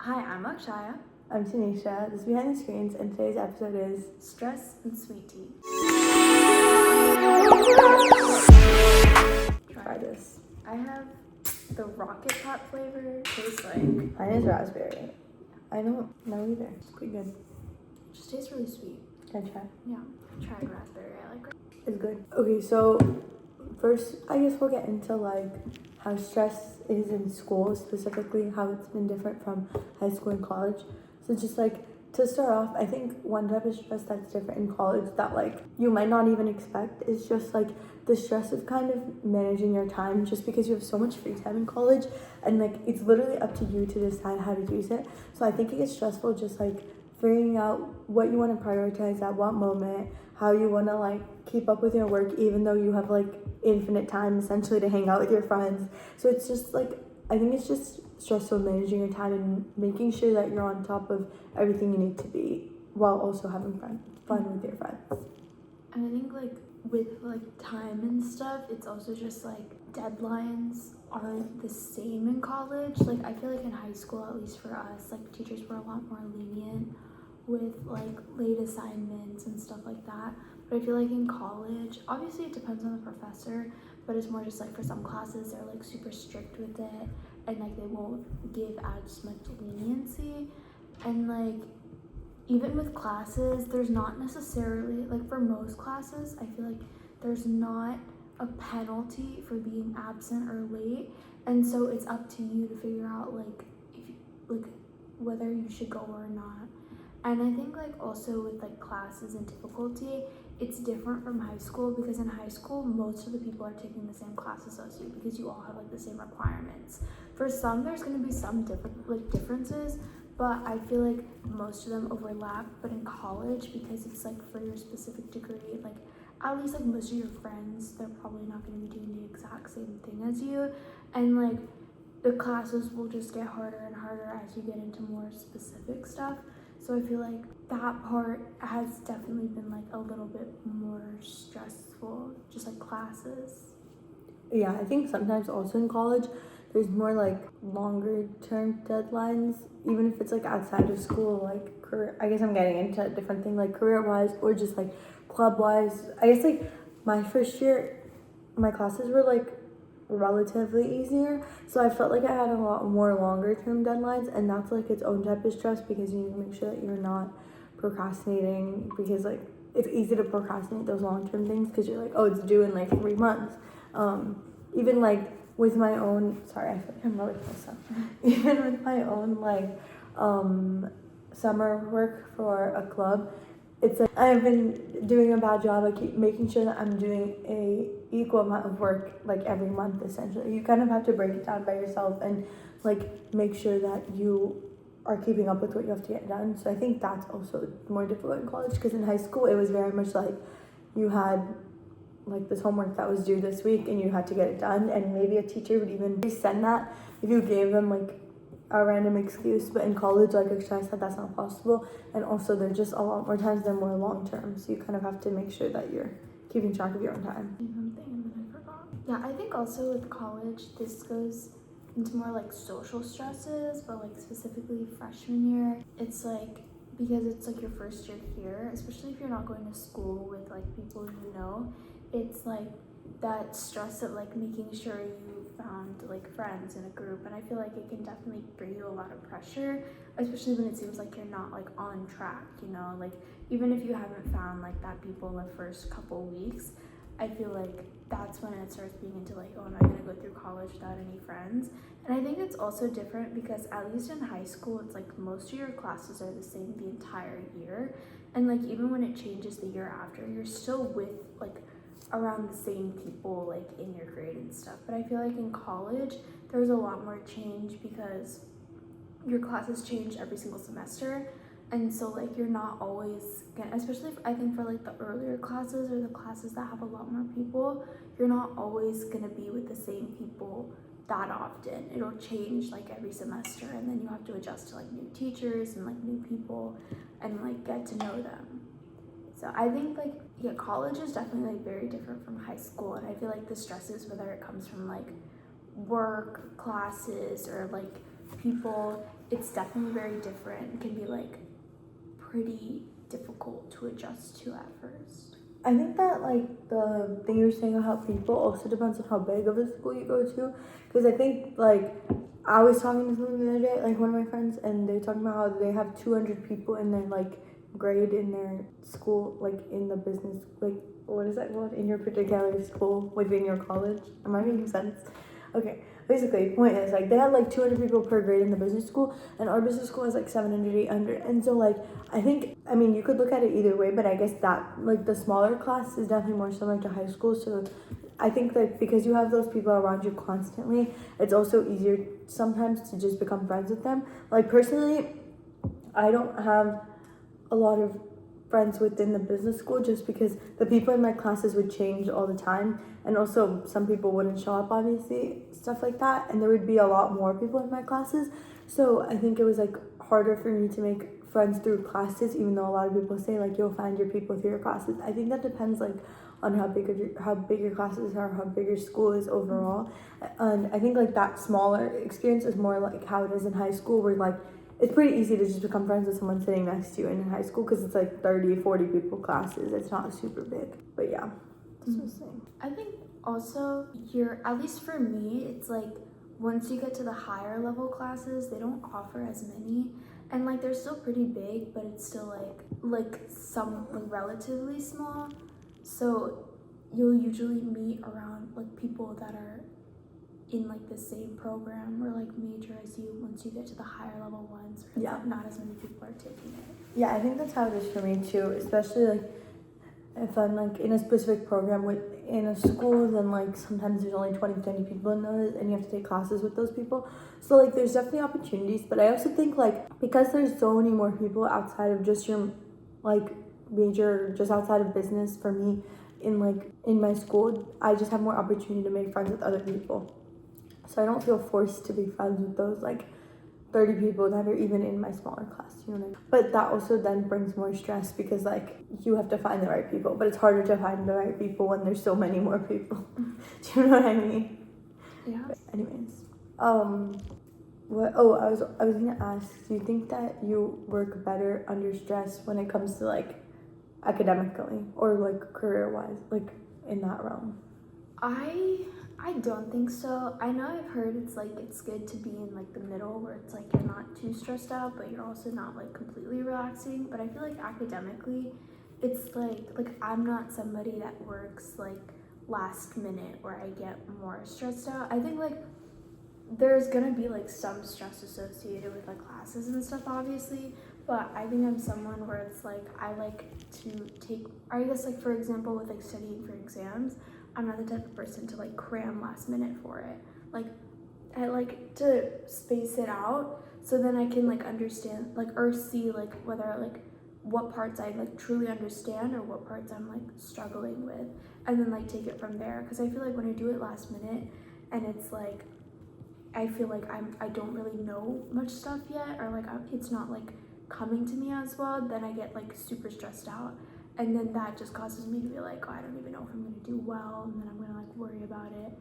Hi, I'm Akshaya. I'm Tanisha. This is Behind the Screens, and today's episode is Stress and Sweet Tea. Try this. I have the Rocket Pop flavor. Tastes like. Mine is raspberry. I don't know either. It's pretty good. It just tastes really sweet. Can I try? Yeah, I tried raspberry. I like it. It's good. Okay, so first, I guess we'll get into how stress is in school, specifically how it's been different from high school and college. So just to start off, I think one type of stress that's different in college that you might not even expect is just the stress of kind of managing your time, just because you have so much free time in college and it's literally up to you to decide how to use it. So I think it gets stressful just figuring out what you want to prioritize at what moment, how you want to keep up with your work even though you have infinite time essentially to hang out with your friends. So it's just I think it's just stressful managing your time and making sure that you're on top of everything you need to be while also having fun with your friends. And I think with time and stuff, it's also just deadlines aren't the same in college. I feel in high school, at least for us, teachers were a lot more lenient with late assignments and stuff like that. But I feel in college, obviously it depends on the professor, but it's more just for some classes they're super strict with it, and they won't give as much leniency. And even with classes, there's not necessarily for most classes, I feel there's not a penalty for being absent or late, and so it's up to you to figure out if whether you should go or not. And I think also with classes and difficulty, it's different from high school, because in high school most of the people are taking the same classes as you because you all have the same requirements. For some there's going to be some differences, but I feel most of them overlap. But in college, because it's for your specific degree, at least most of your friends, they're probably not going to be doing the exact same thing as you, and the classes will just get harder and harder as you get into more specific stuff. So I feel that part has definitely been a little bit more stressful, just classes. Yeah, I think sometimes also in college there's more longer term deadlines, even if it's outside of school, career. I guess I'm getting into a different thing, career wise or just club wise. I guess my first year my classes were relatively easier, so I felt I had a lot more longer term deadlines, and that's its own type of stress, because you need to make sure that you're not procrastinating, because it's easy to procrastinate those long term things because you're oh, it's due in 3 months. Even with my own, sorry, I feel I'm really close up. Even with my own summer work for a club, it's I've been doing a bad job. I keep making sure that I'm doing a equal amount of work every month. Essentially, you kind of have to break it down by yourself and make sure that you are keeping up with what you have to get done. So I think that's also more difficult in college, because in high school it was very much you had this homework that was due this week and you had to get it done, and maybe a teacher would even send that if you gave them a random excuse. But in college, Akshaya said, that's not possible, and also there's just a lot more times, they're more long term, so you kind of have to make sure that you're keeping track of your own time. Something and then I forgot. Yeah, I think also with college this goes into more social stresses, but specifically freshman year, it's because it's your first year here, especially if you're not going to school with people you know, it's that stress of making sure you found friends in a group. And I feel it can definitely bring you a lot of pressure, especially when it seems you're not on track, even if you haven't found that people in the first couple weeks. I feel that's when it starts being into oh, am I gonna go through college without any friends? And I think it's also different because at least in high school it's most of your classes are the same the entire year, and even when it changes the year after, you're still with around the same people in your grade and stuff. But I feel in college there's a lot more change because your classes change every single semester, and so you're not always gonna, especially I think for the earlier classes or the classes that have a lot more people, you're not always gonna be with the same people that often. It'll change every semester, and then you have to adjust to new teachers and new people and get to know them. So I think college is definitely very different from high school, and I feel the stresses, whether it comes from work, classes, or people, it's definitely very different. It can be like pretty difficult to adjust to at first. I think that like the thing you were saying about people also depends on how big of a school you go to, because I think like I was talking to someone the other day, like one of my friends, and they were talking about how they have 200 people in their like grade in their school, like in the business, like what is that called, in your particular school within your college. Am I making sense? Okay, basically point is like they had like 200 people per grade in the business school, and our business school has like 700, 800. And so like I think, I mean, you could look at it either way, but I guess that like the smaller class is definitely more similar to high school. So I think that because you have those people around you constantly, it's also easier sometimes to just become friends with them. Like personally, I don't have a lot of friends within the business school just because the people in my classes would change all the time, and also some people wouldn't show up, obviously, stuff like that, and there would be a lot more people in my classes. So I think it was like harder for me to make friends through classes, even though a lot of people say like you'll find your people through your classes. I think that depends like on how big your classes are, how big your school is overall. And I think like that smaller experience is more like how it is in high school, where like it's pretty easy to just become friends with someone sitting next to you in high school because it's like 30, 40 people classes. It's not super big. But yeah, that's what I'm saying. I think also at least for me, it's like once you get to the higher level classes, they don't offer as many, and like they're still pretty big, but it's still like some like relatively small. So you'll usually meet around like people that are in like the same program or like major as you once you get to the higher level ones, where Yeah. not as many people are taking it. Yeah, I think that's how it is for me too, especially like if I'm like in a specific program within a school, then like sometimes there's only 20 people in those, and you have to take classes with those people. So like there's definitely opportunities, but I also think like because there's so many more people outside of just your like major, just outside of business, for me in my school, I just have more opportunity to make friends with other people. So I don't feel forced to be friends with those like 30 people that are even in my smaller class, you know what I mean? But that also then brings more stress because like you have to find the right people, but it's harder to find the right people when there's so many more people. Do you know what I mean? Yeah. But anyways, I was gonna ask, do you think that you work better under stress when it comes to like academically or like career wise, like in that realm? I don't think so. I know I've heard it's good to be in like the middle where it's like you're not too stressed out, but you're also not like completely relaxing. But I feel like academically, it's like I'm not somebody that works like last minute where I get more stressed out. I think like there's gonna be like some stress associated with like classes and stuff, obviously, but I think I'm someone where it's like I like to take, or I guess like for example with like studying for exams, I'm not the type of person to like cram last minute for it. Like I like to space it out so then I can like understand like or see like whether like what parts I like truly understand or what parts I'm like struggling with, and then like take it from there. Because I feel like when I do it last minute and it's like I feel like I don't really know much stuff yet, or like it's not like coming to me as well, then I get like super stressed out, and then that just causes me to be like, oh, I don't even know if I'm gonna do well, and then I'm gonna like worry about it.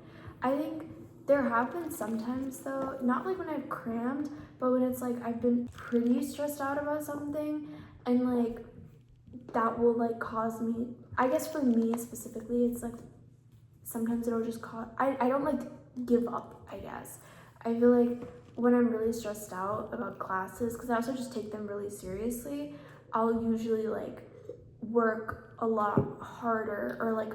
I think there have been sometimes though, not like when I've crammed, but when it's like I've been pretty stressed out about something, and like that will like cause me, I guess for me specifically, it's like sometimes it'll just cause, I don't like give up, I guess. I feel like when I'm really stressed out about classes, because I also just take them really seriously, I'll usually like work a lot harder, or like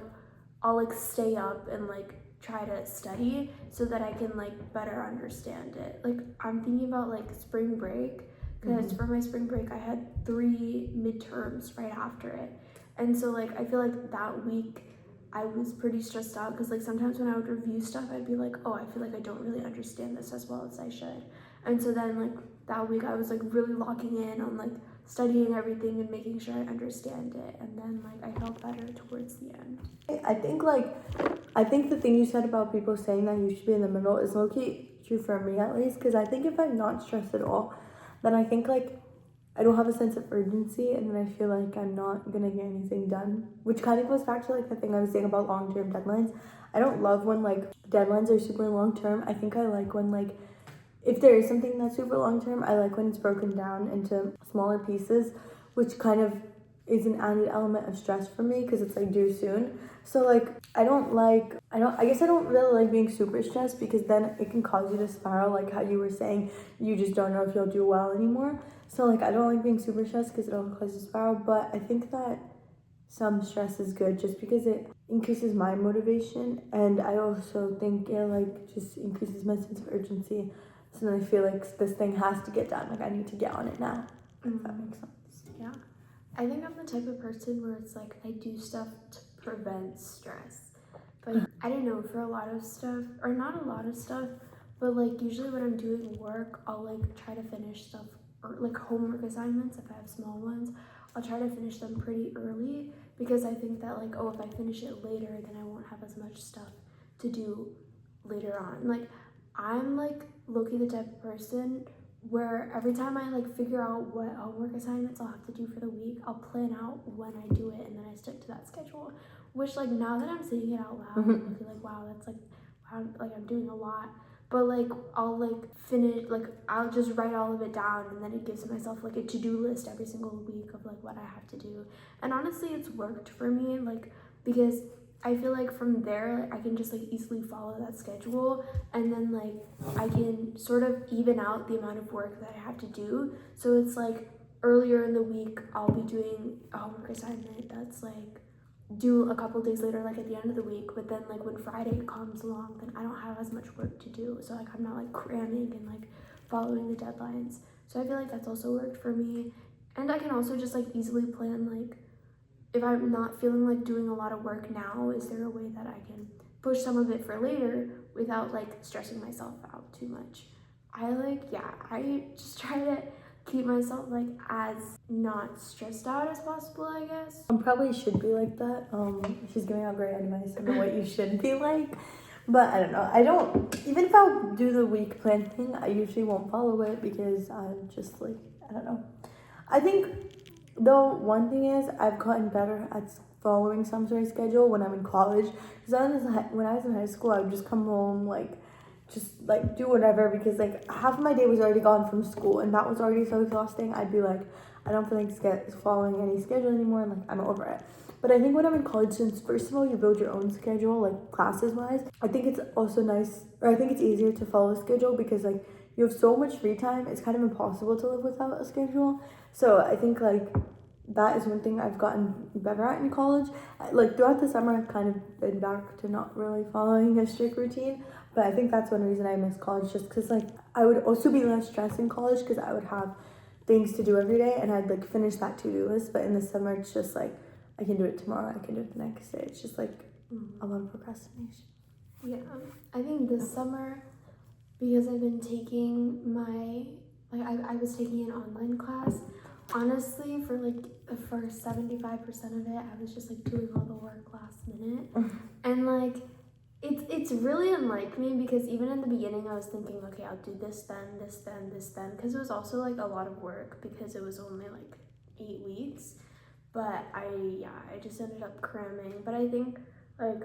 I'll like stay up and like try to study so that I can like better understand it. Like I'm thinking about like spring break, because for my spring break I had 3 midterms right after it, and so like I feel like that week I was pretty stressed out because like sometimes when I would review stuff I'd be like, oh, I feel like I don't really understand this as well as I should. And so then like that week I was like really locking in on like studying everything and making sure I understand it, and then like I felt better towards the end. I think the thing you said about people saying that you should be in the middle is low-key true for me, at least, because I think if I'm not stressed at all, then I think like I don't have a sense of urgency, and then I feel like I'm not gonna get anything done, which kind of goes back to like the thing I was saying about long-term deadlines. I don't love when like deadlines are super long-term. I think I like when like if there is something that's super long term, I like when it's broken down into smaller pieces, which kind of is an added element of stress for me because it's like due soon. So like I guess I don't really like being super stressed because then it can cause you to spiral, like how you were saying, you just don't know if you'll do well anymore. So like I don't like being super stressed because it'll cause you to spiral, but I think that some stress is good just because it increases my motivation, and I also think it like just increases my sense of urgency. So then I feel like this thing has to get done, like I need to get on it now. If that makes sense. Yeah. I think I'm the type of person where it's like I do stuff to prevent stress. But I don't know, for a lot of stuff, or not a lot of stuff, but like usually when I'm doing work, I'll like try to finish stuff, or like homework assignments, if I have small ones, I'll try to finish them pretty early because I think that like, oh, if I finish it later, then I won't have as much stuff to do later on. Like, I'm like low-key the type of person where every time I like figure out what homework assignments I'll have to do for the week, I'll plan out when I do it and then I stick to that schedule. Which like now that I'm saying it out loud, I feel like wow, that's like wow, like I'm doing a lot. But like I'll like finish, like I'll just write all of it down and then it gives myself like a to-do list every single week of like what I have to do. And honestly, it's worked for me, like because I feel like from there, like, I can just like easily follow that schedule, and then like I can sort of even out the amount of work that I have to do. So it's like earlier in the week, I'll be doing a homework assignment that's like due a couple days later, like at the end of the week. But then like when Friday comes along, then I don't have as much work to do. So like I'm not like cramming and like following the deadlines. So I feel like that's also worked for me. And I can also just like easily plan like, if I'm not feeling like doing a lot of work now, is there a way that I can push some of it for later without like stressing myself out too much? I just try to keep myself like as not stressed out as possible, I guess. Probably should be like that. She's giving out great advice on what you should be like. But I don't know. Even if I'll do the week plan thing, I usually won't follow it because I'm just like, I don't know. I think, though, one thing is I've gotten better at following some sort of schedule when I'm in college. Because when I was in high school, I would just come home, just like do whatever because like half of my day was already gone from school and that was already so exhausting. I'd be like, I don't feel like following any schedule anymore, and like I'm over it. But I think when I'm in college, since first of all you build your own schedule, like classes wise, I think it's also nice, or I think it's easier to follow a schedule because like you have so much free time. It's kind of impossible to live without a schedule. So I think like that is one thing I've gotten better at in college. Like throughout the summer, I've kind of been back to not really following a strict routine. But I think that's one reason I miss college, just because like I would also be less stressed in college because I would have things to do every day and I'd like finish that to-do list. But in the summer, it's just like I can do it tomorrow, I can do it the next day. It's just like a lot of procrastination. Yeah, I think this summer, because I've been taking I was taking an online class. Honestly, for like the first 75% of it, I was just like doing all the work last minute. And like it's really unlike me because even in the beginning I was thinking, okay, I'll do this then, this then, this then, because it was also like a lot of work because it was only like 8 weeks. But I just ended up cramming. But I think like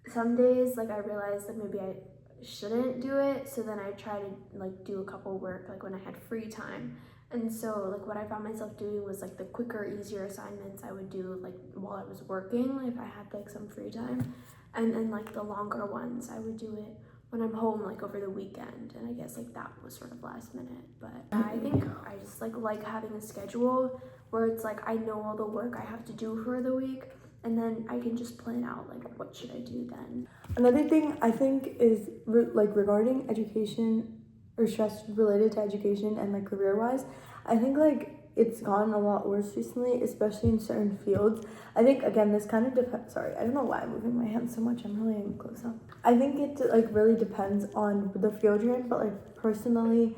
some days like I realized that maybe I shouldn't do it, so then I try to like do a couple work like when I had free time. And so like what I found myself doing was like the quicker, easier assignments I would do like while I was working if I had like some free time, and then like the longer ones I would do it when I'm home like over the weekend. And I guess like that was sort of last minute. But I think I just like having a schedule where it's like I know all the work I have to do for the week, and then I can just plan out like what should I do then. Another thing I think is regarding education or stress related to education and like career wise, I think like it's gotten a lot worse recently, especially in certain fields. I think again this kind of depends. Sorry, I don't know why I'm moving my hands so much. I'm really close up. I think it like really depends on the field you're in, but like personally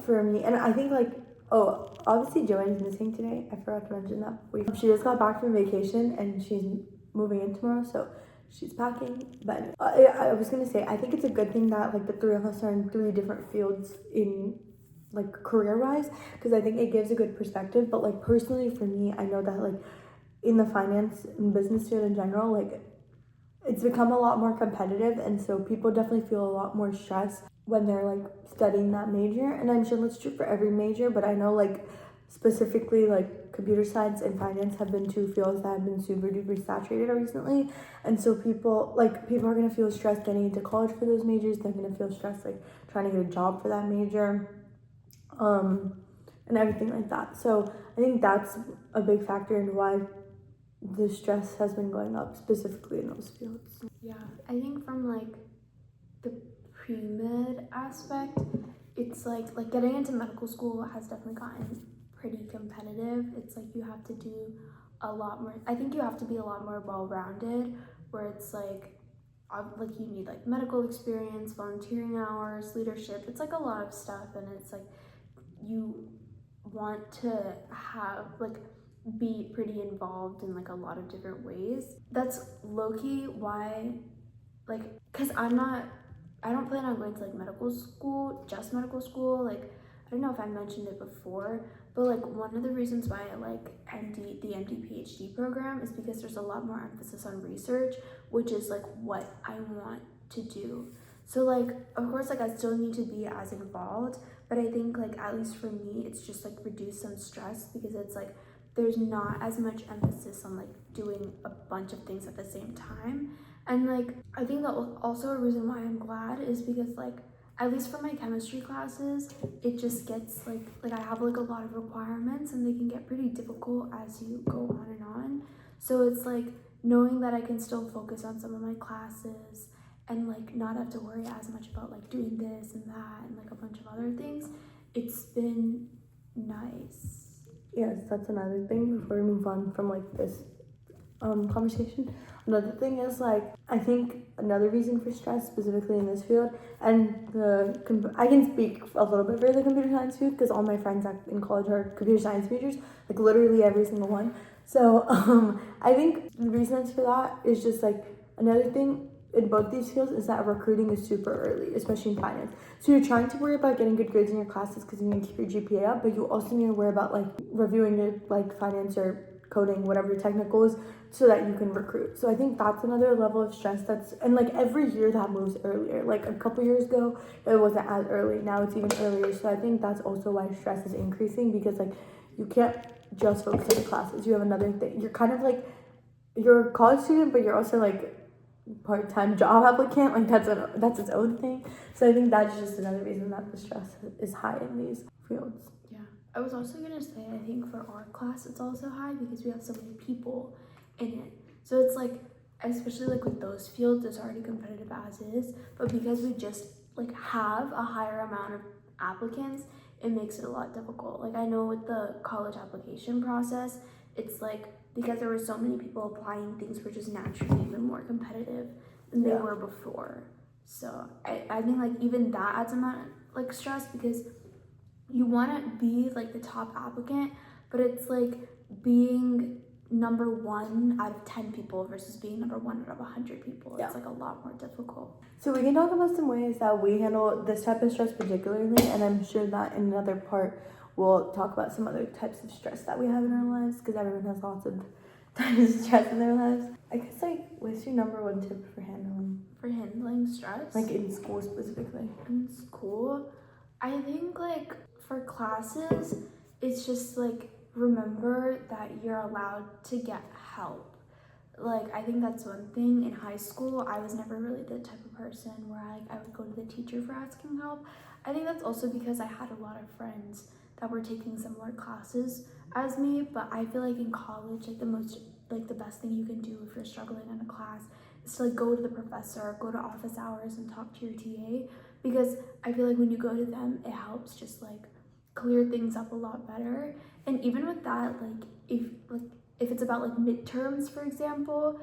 for me, and I think like obviously Joanne's missing today. I forgot to mention that. She just got back from vacation and she's moving in tomorrow, so she's packing. But I was gonna say I think it's a good thing that like the three of us are in 3 different fields in like career wise, because I think it gives a good perspective. But like personally for me, I know that like in the finance and business field in general, like it's become a lot more competitive, and so people definitely feel a lot more stress when they're like studying that major. And I'm sure that's true for every major, but I know like specifically like computer science and finance have been two fields that have been super duper saturated recently. And so people are gonna feel stressed getting into college for those majors. They're gonna feel stressed like trying to get a job for that major, and everything like that. So I think that's a big factor in why the stress has been going up specifically in those fields. Yeah, I think from like the pre-med aspect, it's like getting into medical school has definitely gotten pretty competitive. It's like you have to do a lot more. I think you have to be a lot more well-rounded, where it's like you need like medical experience, volunteering hours, leadership. It's like a lot of stuff, and it's like you want to have like be pretty involved in like a lot of different ways. That's low-key why, like, because I don't plan on going to like medical school, just medical school. Like, I don't know if I mentioned it before, but like one of the reasons why I like the MD PhD program is because there's a lot more emphasis on research, which is like what I want to do. So like, of course, like I still need to be as involved, but I think like at least for me, it's just like reduce some stress, because it's like there's not as much emphasis on like doing a bunch of things at the same time. And like I think that also a reason why I'm glad is because like at least for my chemistry classes, it just gets like I have like a lot of requirements, and they can get pretty difficult as you go on and on. So it's like knowing that I can still focus on some of my classes and like not have to worry as much about like doing this and that and like a bunch of other things, it's been nice. Yes, that's another thing before we move on from like this conversation. Another thing is like I think another reason for stress specifically in this field, and I can speak a little bit for the computer science field because all my friends in college are computer science majors, like literally every single one. So I think the reasons for that is just like another thing in both these fields is that recruiting is super early, especially in finance. So you're trying to worry about getting good grades in your classes because you need to keep your GPA up, but you also need to worry about like reviewing your like finance or coding, whatever your technical is, so that you can recruit. So I think that's another level of stress and like every year that moves earlier. Like a couple years ago, it wasn't as early. Now it's even earlier. So I think that's also why stress is increasing, because like you can't just focus on the classes. You have another thing. You're kind of like, you're a college student, but you're also like part-time job applicant. Like that's its own thing. So I think that's just another reason that the stress is high in these fields. Yeah, I was also gonna say I think for our class it's also high because we have so many people in it. So it's like, especially like with those fields, it's already competitive as is, but because we just like have a higher amount of applicants, it makes it a lot difficult. Like I know with the college application process, it's like because there were so many people applying, things were just naturally even more competitive than they were before. So I think like even that adds amount of like stress, because you want to be like the top applicant, but it's like being number 1 out of 10 people versus being number 1 out of 100 people. It's like a lot more difficult. So we can talk about some ways that we handle this type of stress particularly, and I'm sure that in another part we'll talk about some other types of stress that we have in our lives, because everyone has lots of types of stress in their lives. I guess like, what's your number 1 tip for handling Stress? like in school specifically? In school, I think like for classes, it's just like remember that you're allowed to get help. Like I think that's one thing. In high school, I was never really the type of person where I would go to the teacher for asking help. I think that's also because I had a lot of friends that were taking similar classes as me, but I feel like in college, like the best thing you can do if you're struggling in a class is to like go to the professor, go to office hours and talk to your TA, because I feel like when you go to them, it helps just like clear things up a lot better. And even with that, like if it's about like midterms, for example,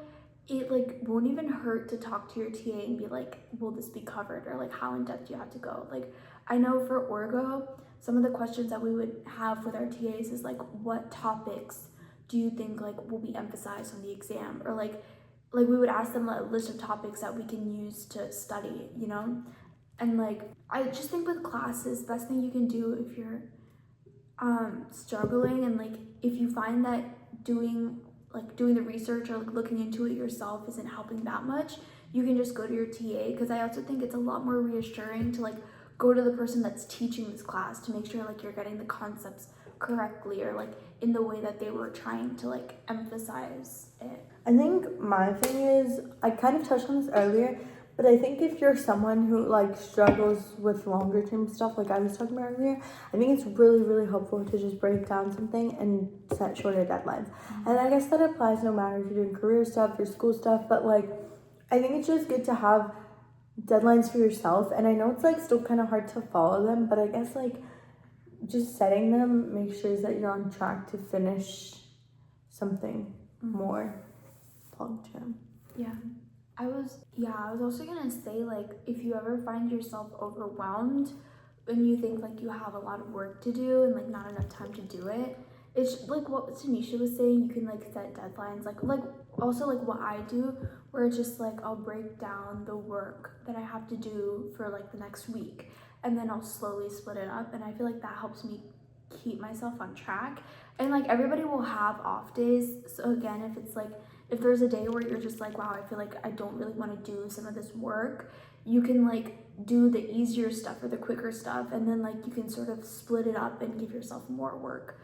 it like won't even hurt to talk to your TA and be like, will this be covered, or like how in depth do you have to go? Like I know for Orgo, some of the questions that we would have with our TAs is like, what topics do you think like will be emphasized on the exam, or like we would ask them a list of topics that we can use to study, you know? And like I just think with classes, best thing you can do if you're struggling, and like if you find that doing the research or like looking into it yourself isn't helping that much, you can just go to your TA, because I also think it's a lot more reassuring to like go to the person that's teaching this class to make sure like you're getting the concepts correctly or like in the way that they were trying to like emphasize it. I think my thing is, I kind of touched on this earlier, but I think if you're someone who like struggles with longer term stuff like I was talking about earlier, I think it's really, really helpful to just break down something and set shorter deadlines. And I guess that applies no matter if you're doing career stuff or school stuff, but like I think it's just good to have deadlines for yourself. And I know it's like still kind of hard to follow them, but I guess like just setting them makes sure that you're on track to finish something more long term. Yeah. I was also gonna say, like, if you ever find yourself overwhelmed and you think like you have a lot of work to do and like not enough time to do it, it's like what Tanisha was saying, you can like set deadlines, like also like what I do, where it's just like I'll break down the work that I have to do for like the next week, and then I'll slowly split it up, and I feel like that helps me keep myself on track. And like everybody will have off days, so again, if it's like if there's a day where you're just like, wow, I feel like I don't really want to do some of this work, you can like do the easier stuff or the quicker stuff, and then like you can sort of split it up and give yourself more work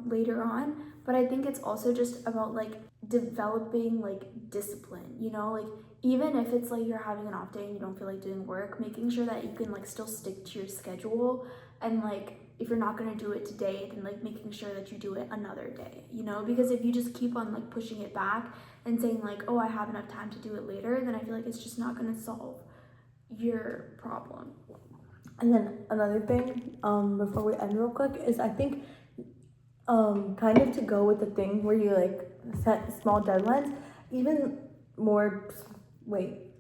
later on. But I think it's also just about like developing like discipline, you know, like even if it's like you're having an off day and you don't feel like doing work, making sure that you can like still stick to your schedule, and like if you're not going to do it today, then like making sure that you do it another day, you know, because if you just keep on like pushing it back and saying like, oh, I have enough time to do it later, then I feel like it's just not going to solve your problem. And then another thing, before we end real quick, is I think kind of to go with the thing where you like set small deadlines, even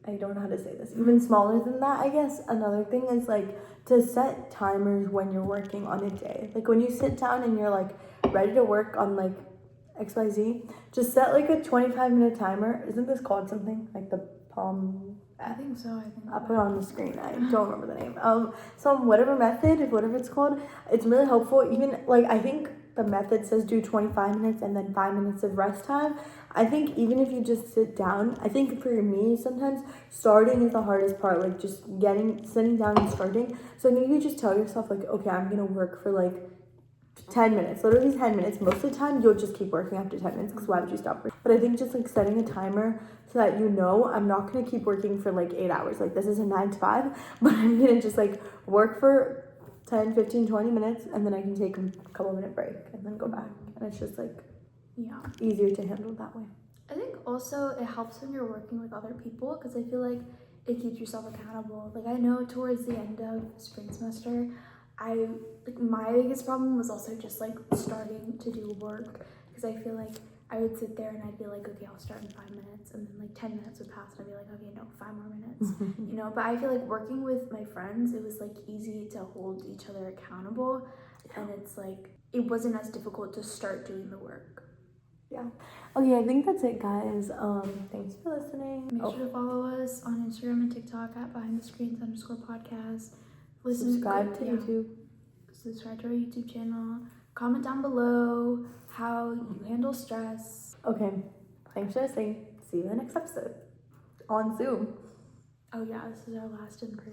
I don't know how to say this, even smaller than that, I guess. Another thing is like to set timers when you're working on a day. Like when you sit down and you're like ready to work on like XYZ, just set like a 25-minute timer. Isn't this called something like the Palm? I think so. I'll put it on the screen. I don't remember the name. Some whatever method, whatever it's called, it's really helpful. Even like I think the method says do 25 minutes and then 5 minutes of rest time. I think even if you just sit down, I think for me sometimes starting is the hardest part, like just sitting down and starting. So maybe you just tell yourself like, okay, I'm gonna work for like 10 minutes, literally 10 minutes. Most of the time you'll just keep working after 10 minutes, because why would you stop? But I think just like setting a timer so that you know I'm not gonna keep working for like 8 hours, like this is a 9 to 5, but I'm gonna just like work for 10, 15, 20 minutes, and then I can take a couple minute break and then go back, and it's just like easier to handle that way. I think also it helps when you're working with other people, because I feel like it keeps yourself accountable. Like I know towards the end of spring semester, my biggest problem was also just like starting to do work, because I feel like I would sit there and I'd be like, okay, I'll start in 5 minutes, and then like 10 minutes would pass and I'd be like, okay, no, 5 more minutes, you know. But I feel like working with my friends, it was like easy to hold each other accountable, and it's like it wasn't as difficult to start doing the work. Yeah. Okay, I think that's it, guys. Thanks for listening. Make sure to follow us on Instagram and TikTok at behindthescreens_podcast. Subscribe to YouTube. Subscribe to our YouTube channel. Comment down below how you handle stress. Okay, thanks for listening. See you in the next episode on Zoom. Oh yeah, this is our last in person.